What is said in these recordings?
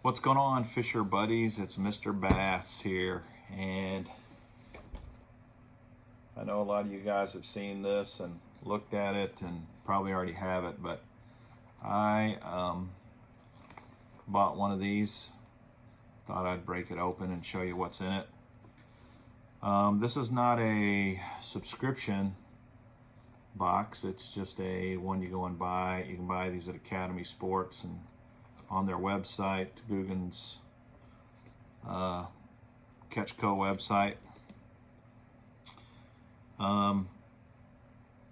What's going on, Fisher buddies? It's Mr. Bass here, and I know a lot of you guys have seen this and looked at it and probably already have it, but I bought one of these. Thought I'd break it open and show you what's in it. This is not a subscription box. It's just a one you go and buy. You can buy these at Academy Sports and on their website, Googan's Catch Co website. One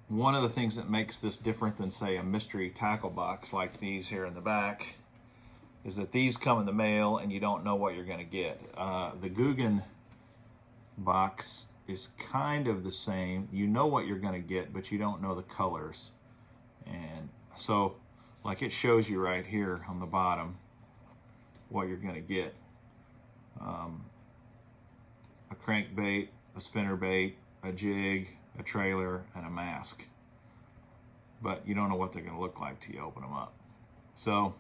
of the things that makes this different than, say, a mystery tackle box like these here in the back is that these come in the mail and you don't know what you're going to get. The Googan box is kind of the same. You know what you're going to get, but you don't know the colors. And so, like, it shows you right here on the bottom what you're going to get. A crankbait, a spinnerbait, a jig, a trailer, and a mask. But you don't know what they're going to look like till you open them up. So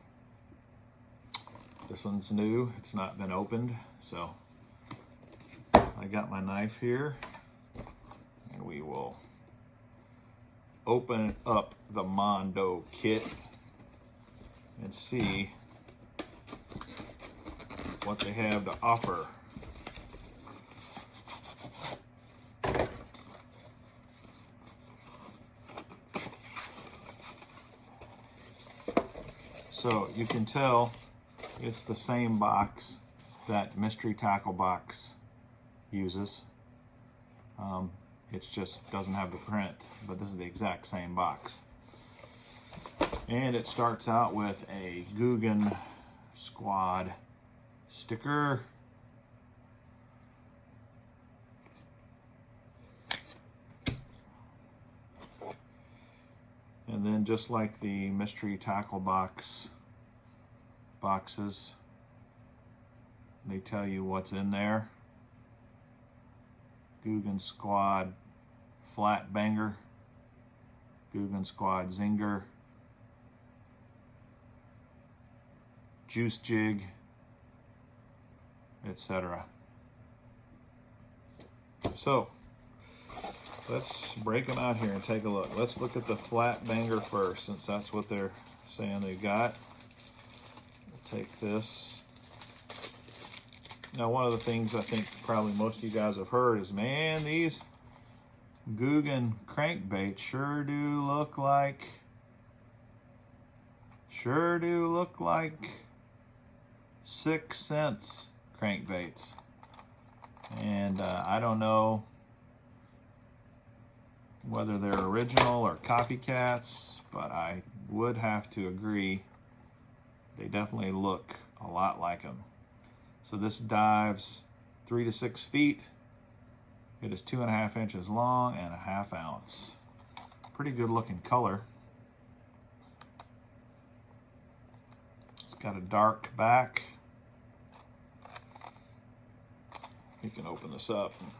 this one's new. It's not been opened. So I got my knife here, and we will open up the Mondo Kit and see what they have to offer. So you can tell it's the same box that Mystery Tackle Box uses. It just doesn't have the print, but this is the exact same box. And it starts out with a Googan Squad sticker. And then, just like the Mystery Tackle boxes, they tell you what's in there. Googan Squad Flat Banger, Googan Squad Zinger, Juice Jig, etc. So let's break them out here and take a look. Let's look at the Flat Banger first, since that's what they're saying they got. We'll take this. Now, one of the things I think probably most of you guys have heard is, man, these Googan crankbaits sure do look like 6 cents crankbaits. And I don't know whether they're original or copycats, but I would have to agree they definitely look a lot like them. So this dives 3 to 6 feet. It is 2.5 inches long and 1/2 ounce. Pretty good looking color. It's got a dark back. You can open this up and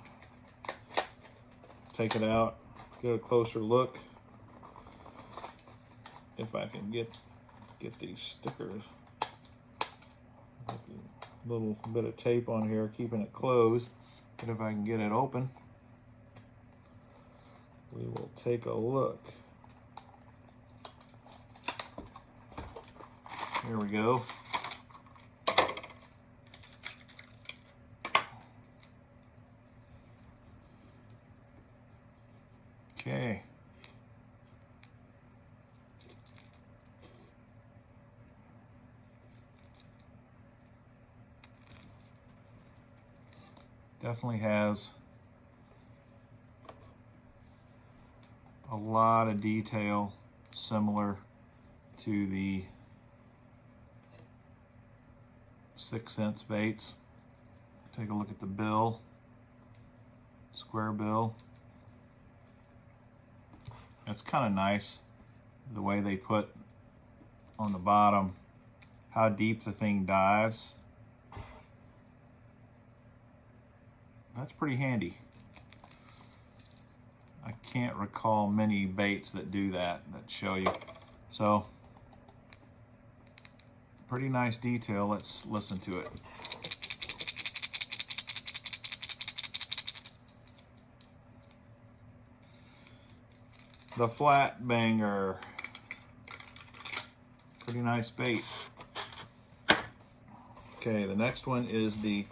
take it out, get a closer look. If I can get these stickers. A little bit of tape on here keeping it closed, but if I can get it open, we will take a look. Here we go. Okay. Definitely has a lot of detail similar to the 6 cents baits. Take a look at the bill, square bill. It's kind of nice the way they put on the bottom how deep the thing dives. That's pretty handy. I can't recall many baits that do that, that show you. So Pretty nice detail. Let's listen to it. The flat banger. Pretty nice bait. Okay, the next one is the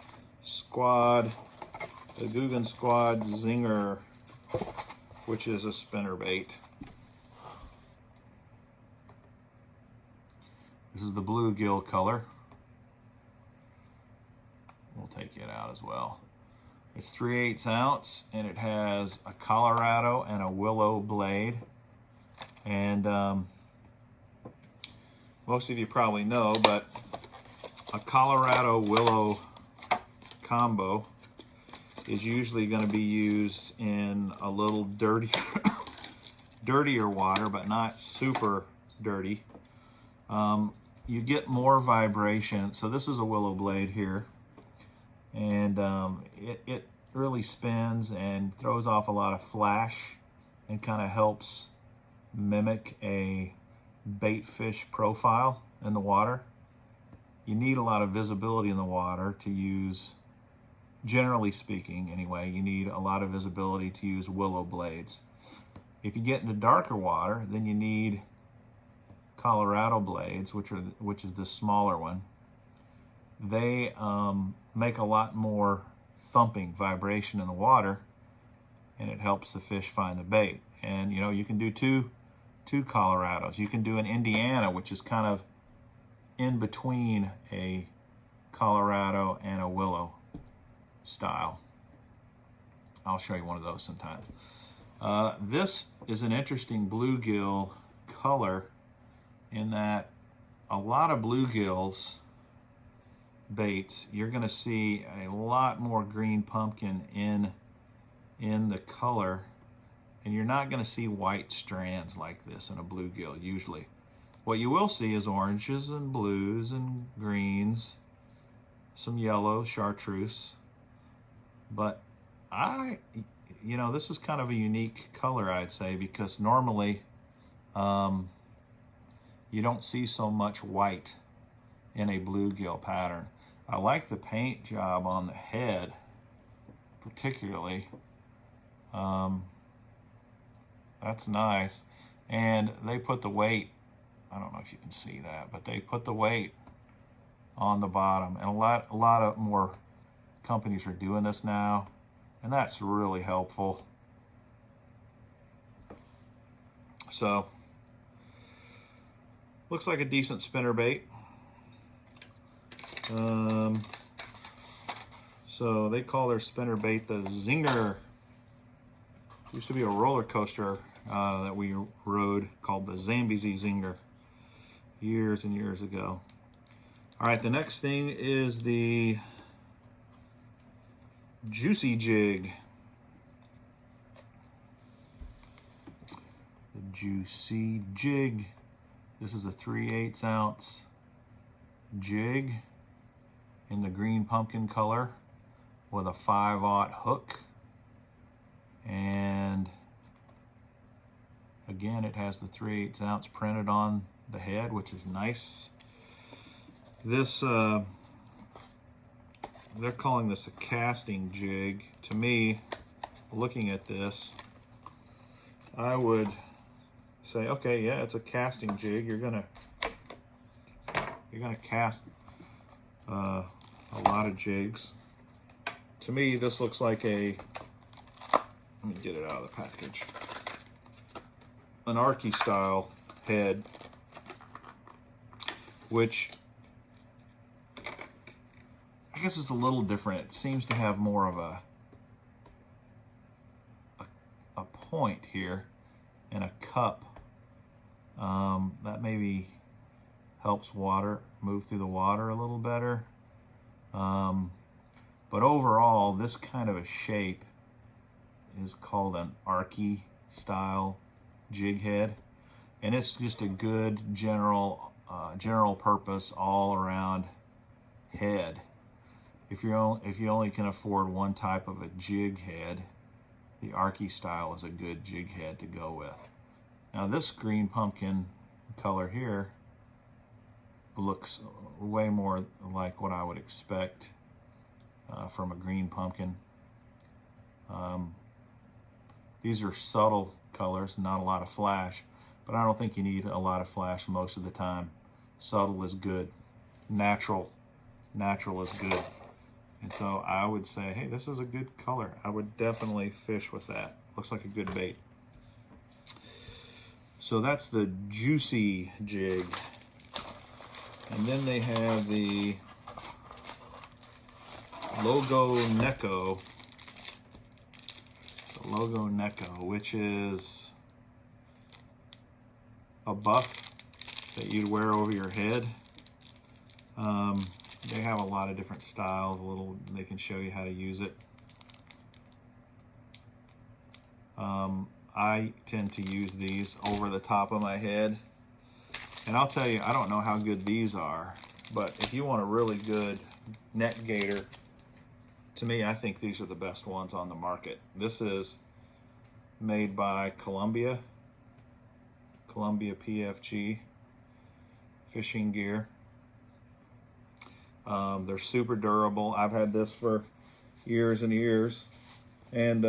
Googan Squad Zinger, which is a spinner bait. This is the bluegill color. We'll take it out as well. It's 3/8 ounce, and it has a Colorado and a willow blade. And most of you probably know, but a Colorado willow combo is usually going to be used in a little dirtier water, but not super dirty. You get more vibration. So this is a willow blade here, and it really spins and throws off a lot of flash and kind of helps mimic a bait fish profile in the water. You need a lot of visibility in the water to use, generally speaking anyway, you need a lot of visibility to use willow blades. If you get into darker water, then you need Colorado blades, which is the smaller one. They make a lot more thumping vibration in the water, and it helps the fish find the bait. And you know, you can do two Colorados. You can do an Indiana, which is kind of in between a Colorado and a willow style. I'll show you one of those sometime. This is an interesting bluegill color in that a lot of bluegills baits, you're going to see a lot more green pumpkin in the color, and you're not going to see white strands like this in a bluegill usually. What you will see is oranges and blues and greens, some yellow, chartreuse. But you know, this is kind of a unique color, I'd say, because normally you don't see so much white in a bluegill pattern. I like the paint job on the head, particularly. That's nice. And they put the weight, I don't know if you can see that, but they put the weight on the bottom. And a lot of more companies are doing this now, and that's really helpful. So, looks like a decent spinner bait. So they call their spinner bait the Zinger. Used to be a roller coaster that we rode called the Zambezi Zinger years and years ago. All right, the next thing is the Juicy Jig. The Juicy Jig. This is a 3/8 ounce jig in the green pumpkin color with a 5/0 hook. And again, it has the 3/8 ounce printed on the head, which is nice. This, they're calling this a casting jig. To me, looking at this, I would say, okay, yeah, it's a casting jig. You're gonna cast a lot of jigs. To me, this looks like a, let me get it out of the package, an Arky style head, which I guess is a little different. It seems to have more of a point here and a cup that maybe helps water move through the water a little better. But overall, this kind of a shape is called an Arky style jig head, and it's just a good general purpose all around head. If you only can afford one type of a jig head, the Arky style is a good jig head to go with. Now this green pumpkin color here looks way more like what I would expect from a green pumpkin. These are subtle colors, not a lot of flash, but I don't think you need a lot of flash most of the time. Subtle is good. Natural is good. And so I would say, hey, this is a good color. I would definitely fish with that. Looks like a good bait. So that's the juicy jig. And then they have the Logo Neko. The Logo Neko, which is a buff that you'd wear over your head. They have a lot of different styles. They can show you how to use it. I tend to use these over the top of my head. And I'll tell you, I don't know how good these are, but if you want a really good net gator, to me, I think these are the best ones on the market. This is made by Columbia PFG fishing gear. They're super durable. I've had this for years and years, and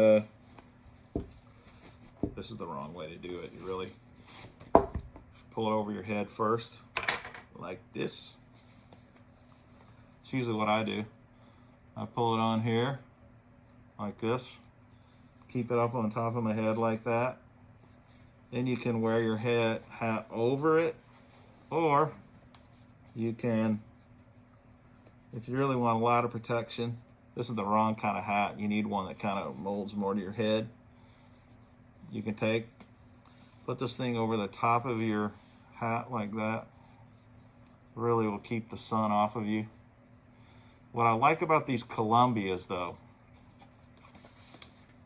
this is the wrong way to do it. You really pull it over your head first, like this. It's usually what I do. I pull it on here, like this. Keep it up on top of my head like that. Then you can wear your hat over it, or you can, if you really want a lot of protection, this is the wrong kind of hat. You need one that kind of molds more to your head. You can put this thing over the top of your hat like that. Really will keep the sun off of you. What I like about these Columbias, though,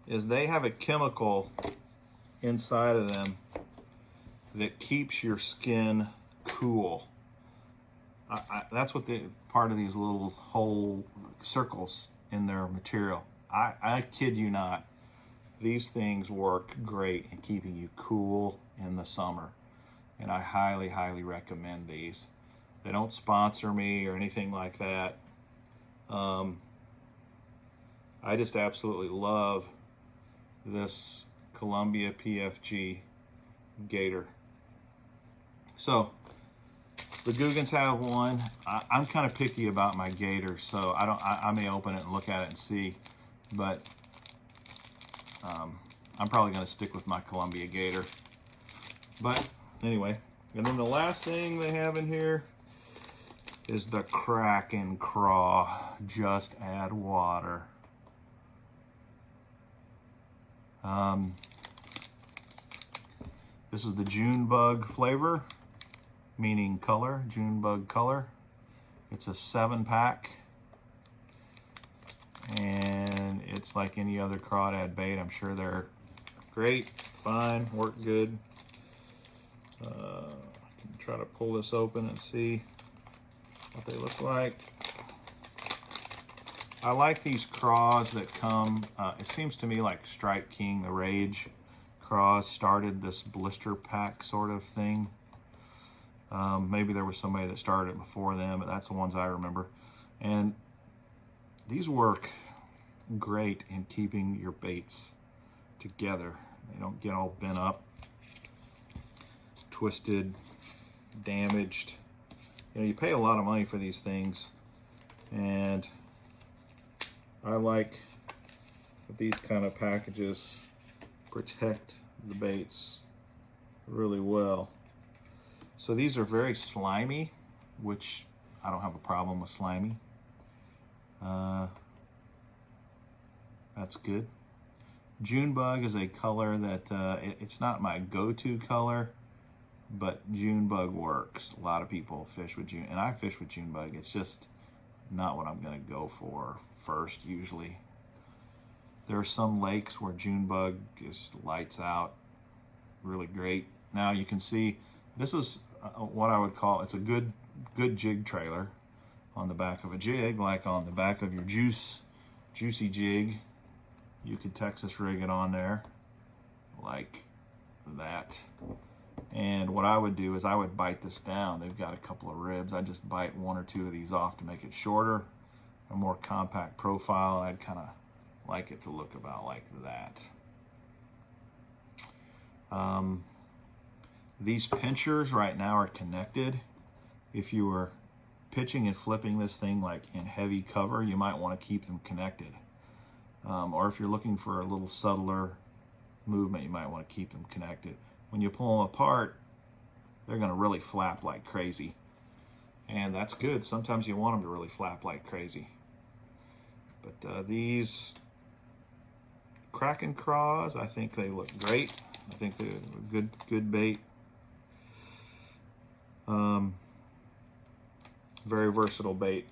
is they have a chemical inside of them that keeps your skin cool. That's what part of these little hole circles in their material. I kid you not. These things work great in keeping you cool in the summer. And I highly, highly recommend these. They don't sponsor me or anything like that. I just absolutely love this Columbia PFG gator. So the Googans have one. I'm kind of picky about my gators, so I may open it and look at it and see, but I'm probably going to stick with my Columbia gator. But anyway, and then the last thing they have in here is the Kraken Craw. Just add water. This is the June bug flavor, meaning color, June bug color. It's a 7-pack, and it's like any other crawdad bait. I'm sure they're great, fine, work good. I can try to pull this open and see what they look like. I like these craws that come, it seems to me like Strike King, the Rage craws, started this blister pack sort of thing. Maybe there was somebody that started it before them, but that's the ones I remember. And these work great in keeping your baits together. They don't get all bent up, twisted, damaged. You know, you pay a lot of money for these things, and I like that these kind of packages protect the baits really well. So these are very slimy, which I don't have a problem with slimy. That's good. June bug is a color that it's not my go-to color, but June bug works. A lot of people fish with June, and I fish with June bug. It's just not what I'm going to go for first usually. There are some lakes where June bug just lights out really great. Now you can see this is what I would call, it's a good jig trailer on the back of a jig, like on the back of your juicy jig. You could Texas rig it on there like that, And what I would do is I would bite this down. They've got a couple of ribs. I just bite one or two of these off to make it shorter, a more compact profile. I'd kind of like it to look about like that. These pinchers right now are connected. If you were pitching and flipping this thing like in heavy cover, you might want to keep them connected. Or if you're looking for a little subtler movement, you might want to keep them connected. When you pull them apart, they're going to really flap like crazy. And that's good. Sometimes you want them to really flap like crazy. But these Kraken craws, I think they look great. I think they're a good bait. Very versatile bait.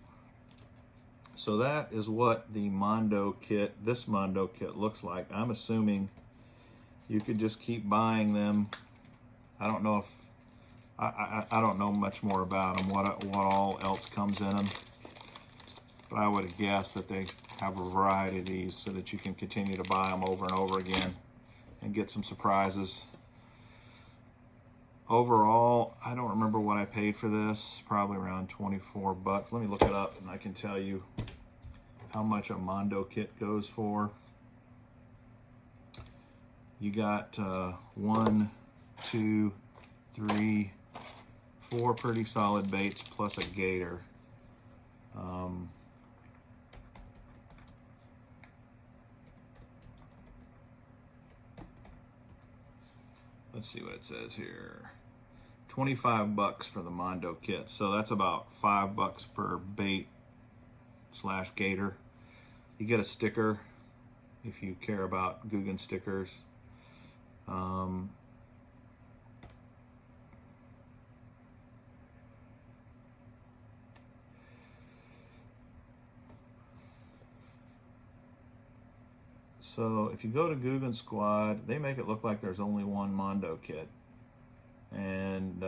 So that is what the Mondo Kit, this Mondo Kit looks like. I'm assuming you could just keep buying them. I don't know if I don't know much more about them, what all else comes in them, but I would guess that they have a variety of these so that you can continue to buy them over and over again and get some surprises. Overall, I don't remember what I paid for this, probably around 24 bucks. Let me look it up and I can tell you how much a Mondo Kit goes for. You got 1, 2, 3, 4 pretty solid baits plus a gator. Let's see what it says here. 25 bucks for the Mondo Kit. So that's about 5 bucks per bait / gator. You get a sticker if you care about Googan stickers. So if you go to Googan Squad, they make it look like there's only one Mondo Kit, and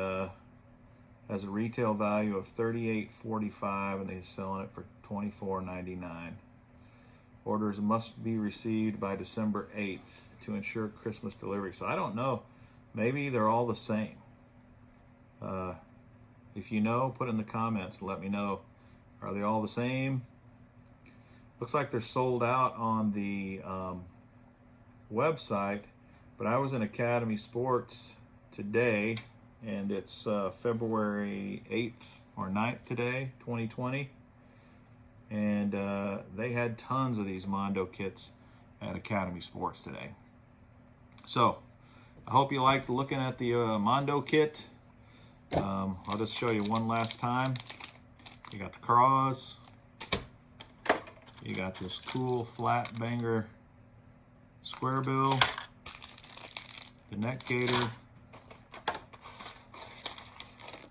has a retail value of $38.45, and they're selling it for $24.99. Orders must be received by December 8th to ensure Christmas delivery. So I don't know, maybe they're all the same. If you know, put in the comments, let me know. Are they all the same? Looks like they're sold out on the website, but I was in Academy Sports today, and it's February 8th or 9th today, 2020, and they had tons of these Mondo Kits at Academy Sports today. So I hope you liked looking at the Mondo Kit. I'll just show you one last time. You got the craws. You got this cool flat banger square bill, the neck gator,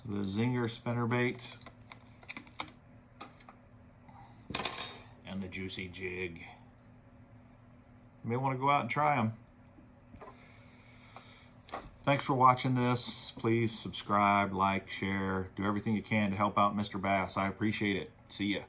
the zinger spinnerbait, and the juicy jig. You may want to go out and try them. Thanks for watching this. Please subscribe, like, share, do everything you can to help out Mr. Bass. I appreciate it. See ya.